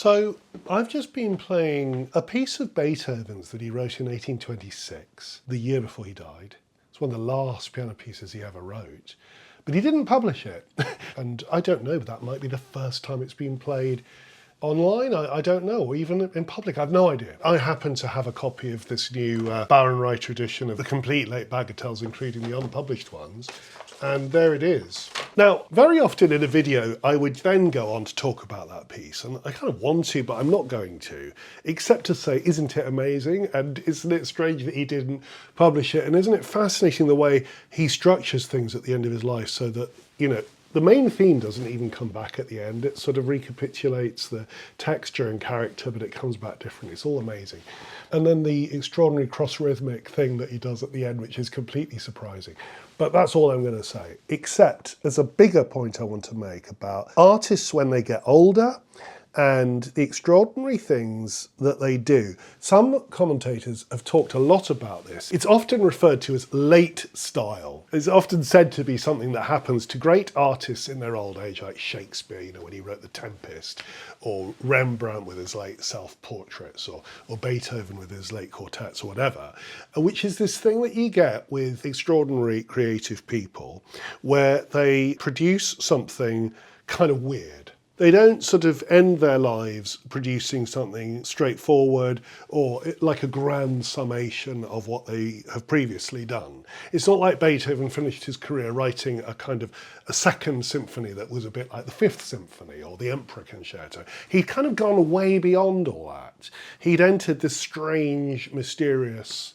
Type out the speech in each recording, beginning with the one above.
So I've just been playing a piece of Beethoven's that he wrote in 1826, the year before he died. It's one of the last piano pieces he ever wrote, but he didn't publish it. And I don't know, but that might be the first time it's been played online, I don't know, or even in public, I've no idea. I happen to have a copy of this new Bauernreich edition of the complete late Bagatelles, including the unpublished ones, and there it is. Now, very often in a video, I would then go on to talk about that piece, and I kind of want to, but I'm not going to, except to say, isn't it amazing? And isn't it strange that he didn't publish it? And isn't it fascinating the way he structures things at the end of his life so that, you know, the main theme doesn't even come back at the end. It sort of recapitulates the texture and character, but it comes back differently. It's all amazing. And then the extraordinary cross-rhythmic thing that he does at the end, which is completely surprising. But that's all I'm going to say, except there's a bigger point I want to make about artists when they get older and the extraordinary things that they do. Some commentators have talked a lot about this. It's often referred to as late style. It's often said to be something that happens to great artists in their old age, like Shakespeare, you know, when he wrote The Tempest, or Rembrandt with his late self-portraits, or Beethoven with his late quartets, or whatever, which is this thing that you get with extraordinary creative people, where they produce something kind of weird. They don't sort of end their lives producing something straightforward or like a grand summation of what they have previously done. It's not like Beethoven finished his career writing a kind of a second symphony that was a bit like the Fifth Symphony or the Emperor Concerto. He'd kind of gone way beyond all that. He'd entered this strange, mysterious,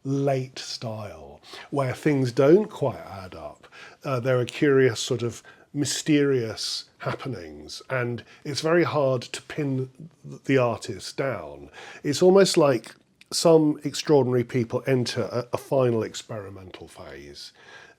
late style where things don't quite add up. There are curious sort of mysterious happenings, and it's very hard to pin the artist down. It's almost like some extraordinary people enter a final experimental phase,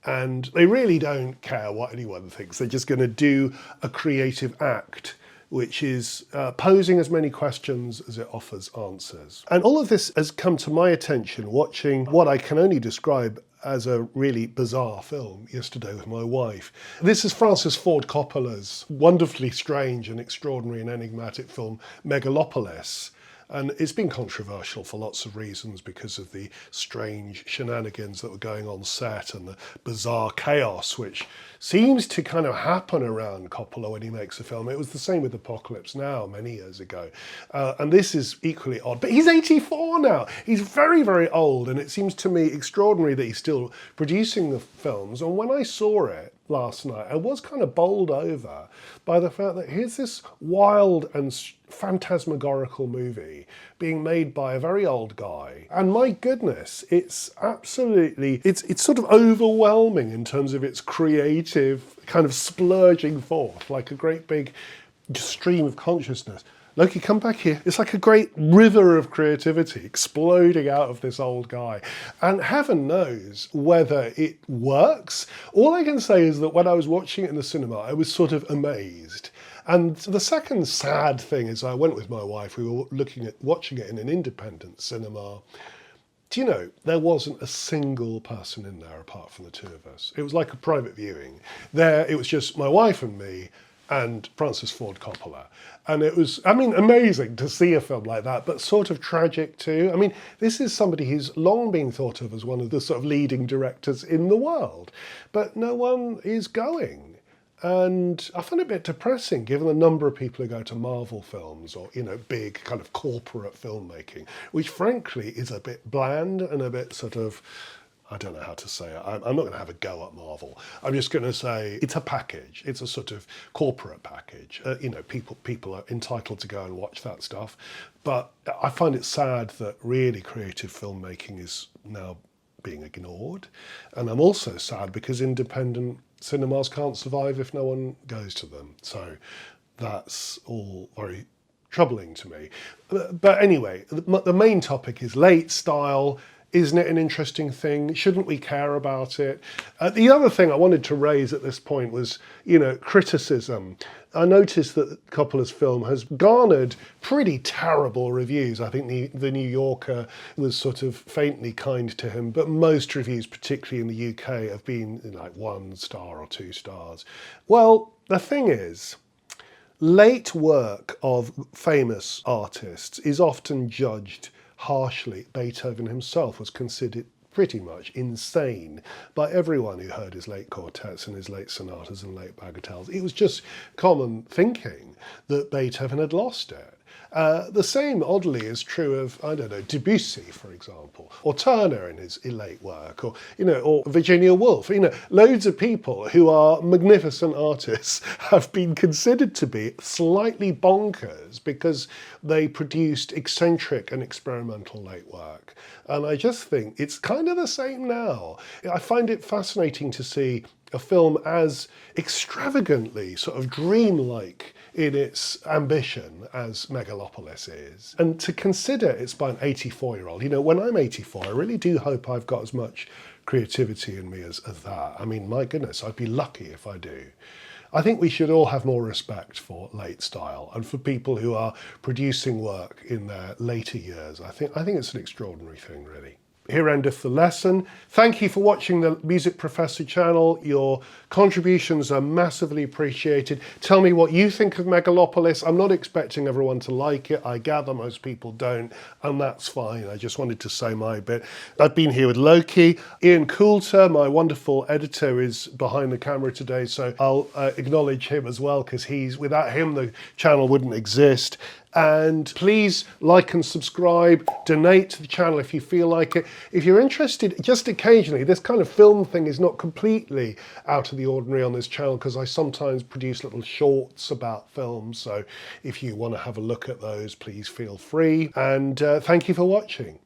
and they really don't care what anyone thinks. They're just going to do a creative act which is posing as many questions as it offers answers. And all of this has come to my attention watching what I can only describe as a really bizarre film yesterday with my wife. This is Francis Ford Coppola's wonderfully strange and extraordinary and enigmatic film, Megalopolis. And it's been controversial for lots of reasons because of the strange shenanigans that were going on set and the bizarre chaos which seems to kind of happen around Coppola when he makes a film. It was the same with Apocalypse Now many years ago. And this is equally odd. But he's 84 now. He's very, very old. And it seems to me extraordinary that he's still producing the films. And when I saw it last night, I was kind of bowled over by the fact that here's this wild and phantasmagorical movie being made by a very old guy. And my goodness, it's absolutely, it's sort of overwhelming in terms of its creative kind of splurging forth, like a great big stream of consciousness. Loki, come back here. It's like a great river of creativity exploding out of this old guy. And heaven knows whether it works. All I can say is that when I was watching it in the cinema, I was sort of amazed. And the second sad thing is I went with my wife, we were watching it in an independent cinema. Do you know, there wasn't a single person in there apart from the two of us. It was like a private viewing. There, it was just my wife and me and Francis Ford Coppola. And it was, I mean, amazing to see a film like that, but sort of tragic too. I mean, this is somebody who's long been thought of as one of the sort of leading directors in the world, but no one is going. And I find it a bit depressing given the number of people who go to Marvel films or, you know, big kind of corporate filmmaking, which frankly is a bit bland and a bit sort of, I don't know how to say it. I'm not going to have a go at Marvel. I'm just going to say it's a package. It's a sort of corporate package. You know, people are entitled to go and watch that stuff. But I find it sad that really creative filmmaking is now being ignored. And I'm also sad because independent cinemas can't survive if no one goes to them. So that's all very troubling to me. But anyway, the main topic is late style. Isn't it an interesting thing? Shouldn't we care about it? The other thing I wanted to raise at this point was, you know, criticism. I noticed that Coppola's film has garnered pretty terrible reviews. I think the New Yorker was sort of faintly kind to him, but most reviews, particularly in the UK, have been like 1 star or 2 stars. Well, the thing is late work of famous artists is often judged harshly. Beethoven himself was considered pretty much insane by everyone who heard his late quartets and his late sonatas and late bagatelles. It was just common thinking that Beethoven had lost it. The same, oddly, is true of, I don't know, Debussy, for example, or Turner in his late work, or, or Virginia Woolf. Loads of people who are magnificent artists have been considered to be slightly bonkers because they produced eccentric and experimental late work. And I just think it's kind of the same now. I find it fascinating to see a film as extravagantly sort of dreamlike in its ambition as Megalopolis is. And to consider it's by an 84-year-old, when I'm 84, I really do hope I've got as much creativity in me as that. I mean, my goodness, I'd be lucky if I do. I think we should all have more respect for late style and for people who are producing work in their later years. I think it's an extraordinary thing, really. Here endeth the lesson. Thank you for watching the Music Professor channel. Your contributions are massively appreciated. Tell me what you think of Megalopolis. I'm not expecting everyone to like it. I gather most people don't, and that's fine. I just wanted to say my bit. I've been here with Loki. Ian Coulter, my wonderful editor, is behind the camera today, so I'll acknowledge him as well, because without him the channel wouldn't exist. And please like and subscribe, donate to the channel if you feel like it. If you're interested, just occasionally, this kind of film thing is not completely out of the ordinary on this channel, because I sometimes produce little shorts about films. So if you want to have a look at those, please feel free. And thank you for watching.